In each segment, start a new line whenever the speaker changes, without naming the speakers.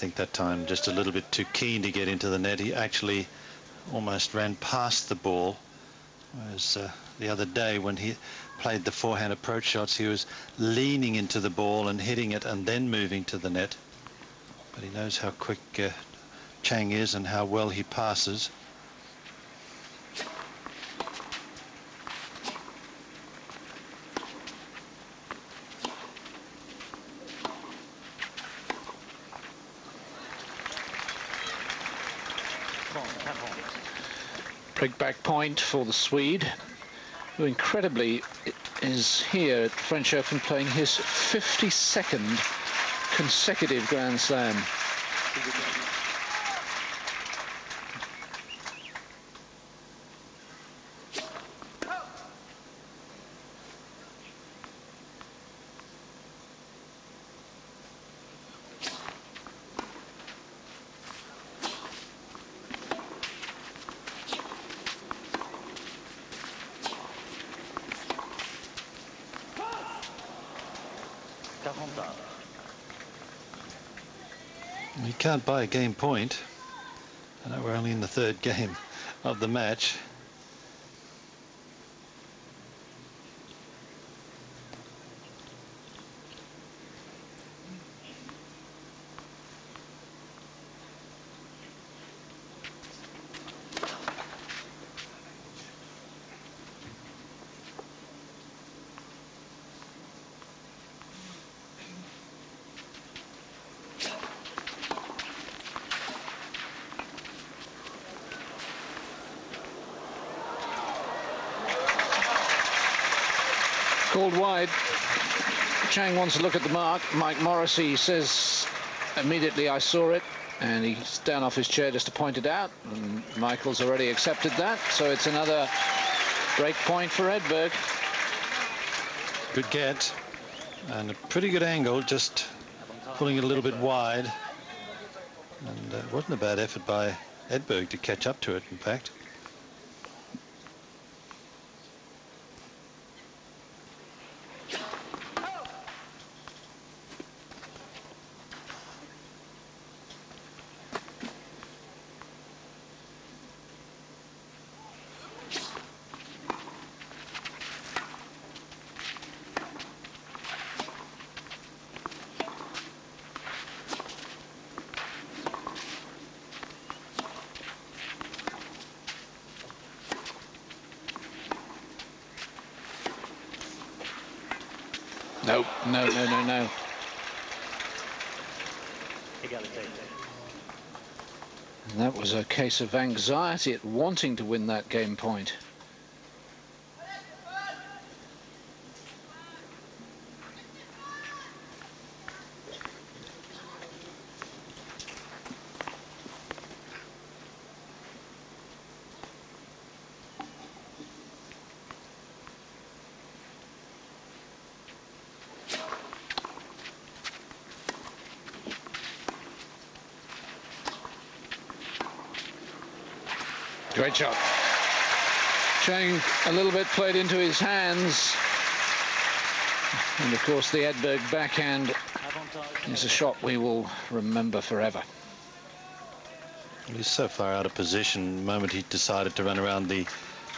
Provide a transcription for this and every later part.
think that time just a little bit too keen to get into the net. He actually almost ran past the ball, whereas the other day when he played the forehand approach shots, he was leaning into the ball and hitting it and then moving to the net. But he knows how quick Chang is and how well he passes.
Breakback point for the Swede, who incredibly is here at the French Open playing his 52nd consecutive Grand Slam.
You can't buy a game point. I know we're only in the third game of the match.
Called wide. Chang wants to look at the mark. Mike Morrissey says immediately, I saw it, and he's down off his chair just to point it out, and Michael's already accepted that, so it's another break point for Edberg.
Good get and a pretty good angle, just pulling it a little bit wide, and it wasn't a bad effort by Edberg to catch up to it, in fact.
No, no, no, no, no. And that was a case of anxiety at wanting to win that game point. Great shot. Chang a little bit played into his hands. And of course the Edberg backhand is a shot we will remember forever.
He's so far out of position. The moment he decided to run around the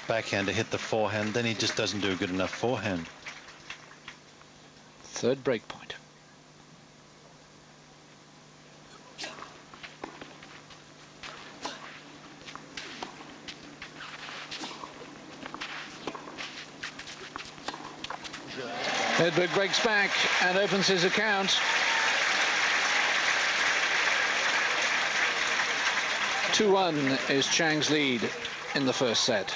backhand to hit the forehand, then he just doesn't do a good enough forehand.
Third break point. Edberg breaks back and opens his account. 2-1 is Chang's lead in the first set.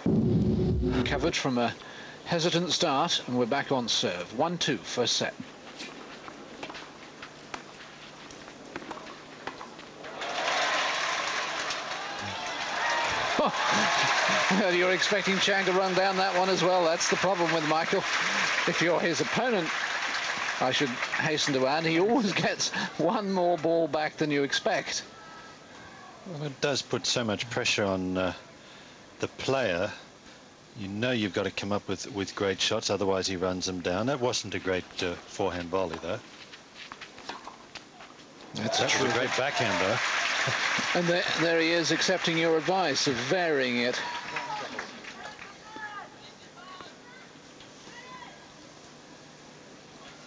Recovered from a hesitant start, and we're back on serve. 1-2, first set. Well, you're expecting Chang to run down that one as well. That's the problem with Michael. If you're his opponent, I should hasten to add, he always gets one more ball back than you expect.
Well, it does put so much pressure on the player. You know you've got to come up with great shots, otherwise he runs them down. That wasn't a great forehand volley, though.
That's
That was a great backhand, though.
And there he is, accepting your advice of varying it.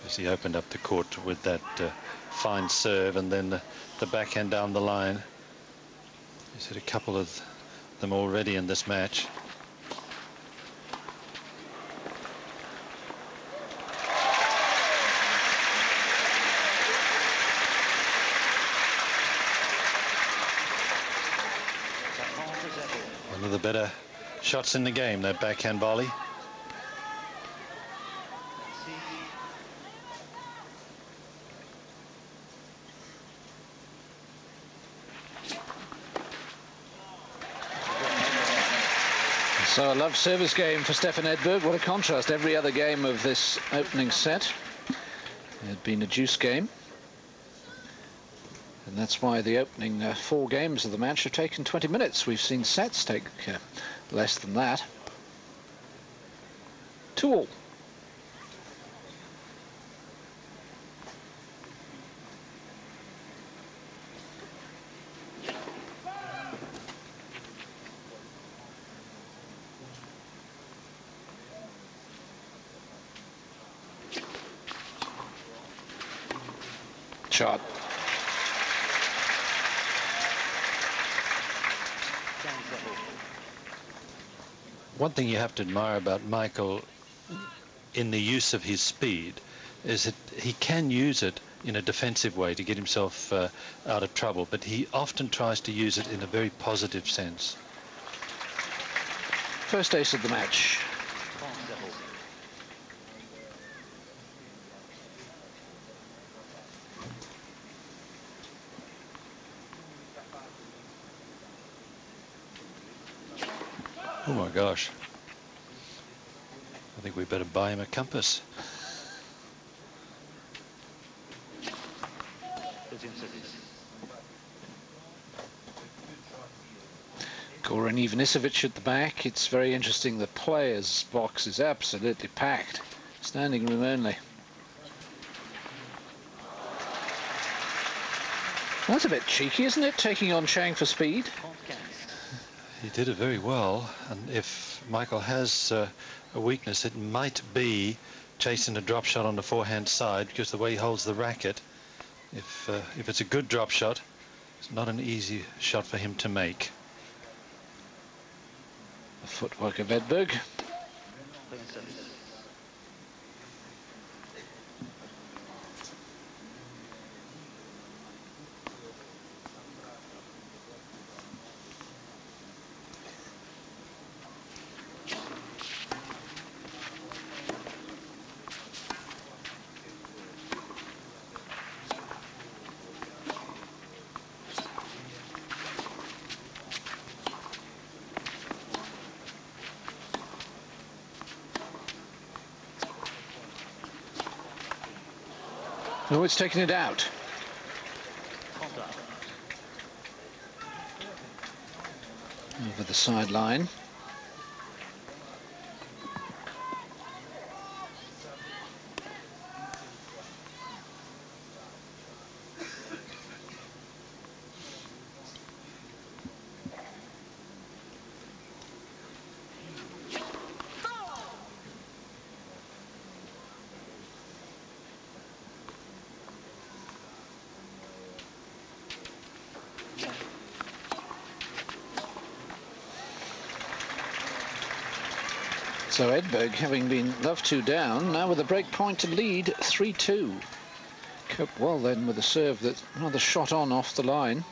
As he opened up the court with that fine serve and then the backhand down the line. He's hit a couple of them already in this match. One of the better shots in the game, that backhand volley.
So a love service game for Stefan Edberg. What a contrast. Every other game of this opening set had been a deuce game. And that's why the opening 4 games of the match have taken 20 minutes. We've seen sets take less than that. 2-all. Shot.
One thing you have to admire about Michael in the use of his speed is that he can use it in a defensive way to get himself out of trouble, but he often tries to use it in a very positive sense.
First ace of the match.
Oh my gosh. I think we better buy him a compass.
Goran Ivanisevic at the back. It's very interesting. The players' box is absolutely packed. Standing room only. That's a bit cheeky, isn't it? Taking on Chang for speed.
He did it very well, and if Michael has a weakness, it might be chasing a drop shot on the forehand side, because the way he holds the racket, if it's a good drop shot, it's not an easy shot for him to make.
The footwork of Edberg. Oh, it's taken it out. Over the sideline. So Edberg, having been love 2 down, now with a break point to lead 3-2. Coped well then with a serve that rather shot on off the line.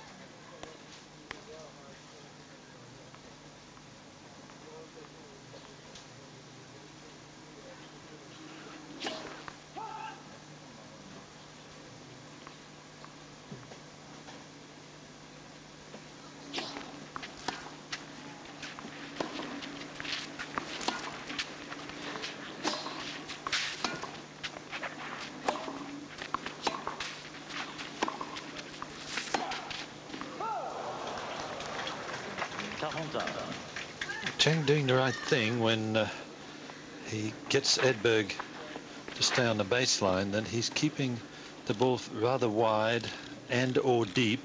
Chang doing the right thing when he gets Edberg to stay on the baseline, then he's keeping the ball rather wide and or deep.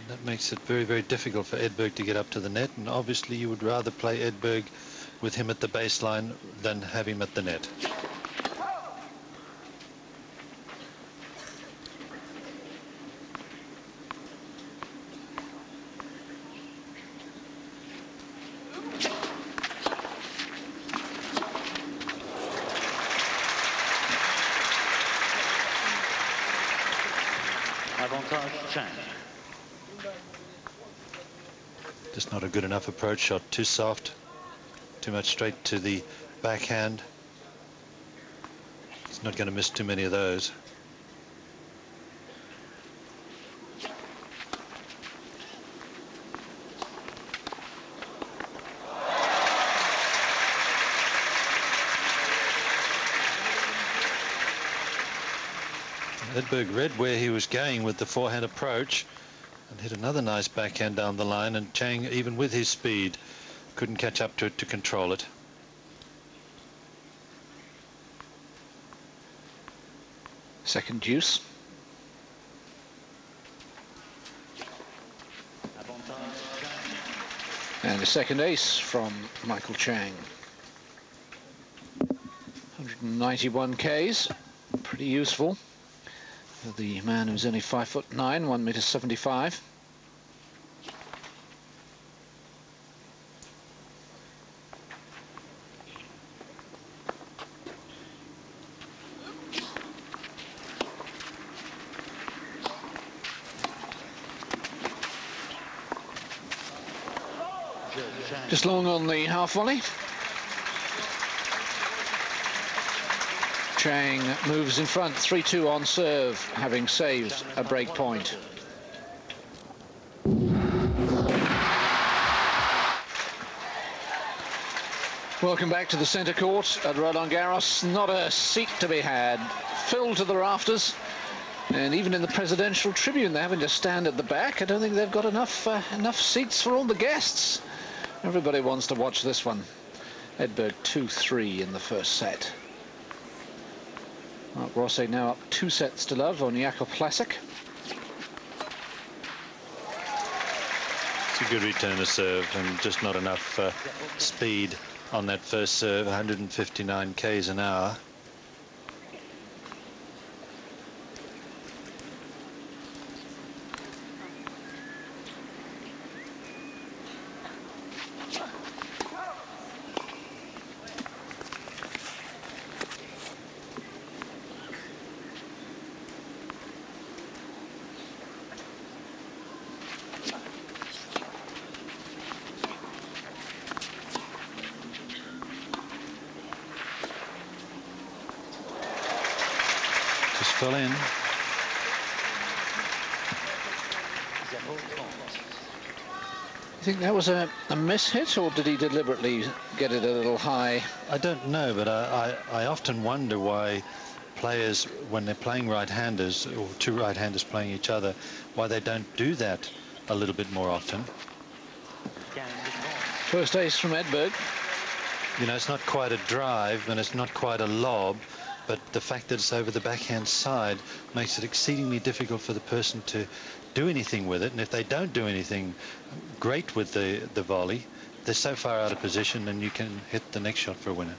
And that makes it very, very difficult for Edberg to get up to the net, and obviously you would rather play Edberg with him at the baseline than have him at the net.
Chang.
Just not a good enough approach shot, too soft, too much straight to the backhand. He's not going to miss too many of those. Edberg read where he was going with the forehand approach and hit another nice backhand down the line, and Chang, even with his speed, couldn't catch up to it to control it.
Second deuce. And a second ace from Michael Chang. 191 Ks, pretty useful. The man who's only 5'9", 1m75. Just long on the half volley. Chang moves in front, 3-2 on serve, having saved a break point. Welcome back to the centre court at Roland Garros. Not a seat to be had, filled to the rafters, and even in the presidential tribune they're having to stand at the back. I don't think they've got enough seats for all the guests. Everybody wants to watch this one. Edberg 2-3 in the first set. Mark Rosset now up 2 sets to love on Jakub Plasek.
It's a good return of serve, and just not enough speed on that first serve. 159 Ks an hour. Just fell in.
You think that was a miss-hit, or did he deliberately get it a little high?
I don't know, but I often wonder why players, when they're playing right-handers, or two right-handers playing each other, why they don't do that a little bit more often.
First ace from Edberg.
You know, it's not quite a drive and it's not quite a lob, but the fact that it's over the backhand side makes it exceedingly difficult for the person to do anything with it. And if they don't do anything great with the volley, they're so far out of position, and you can hit the next shot for a winner.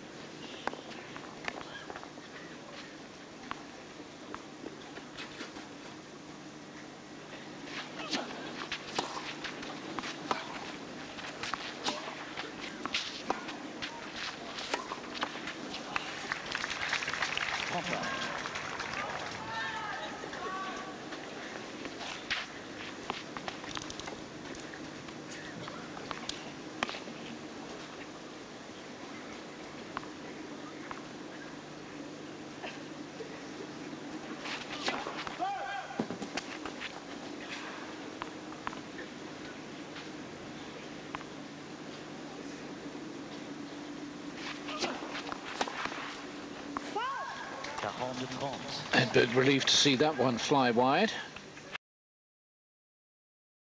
Edberg relieved to see that one fly wide.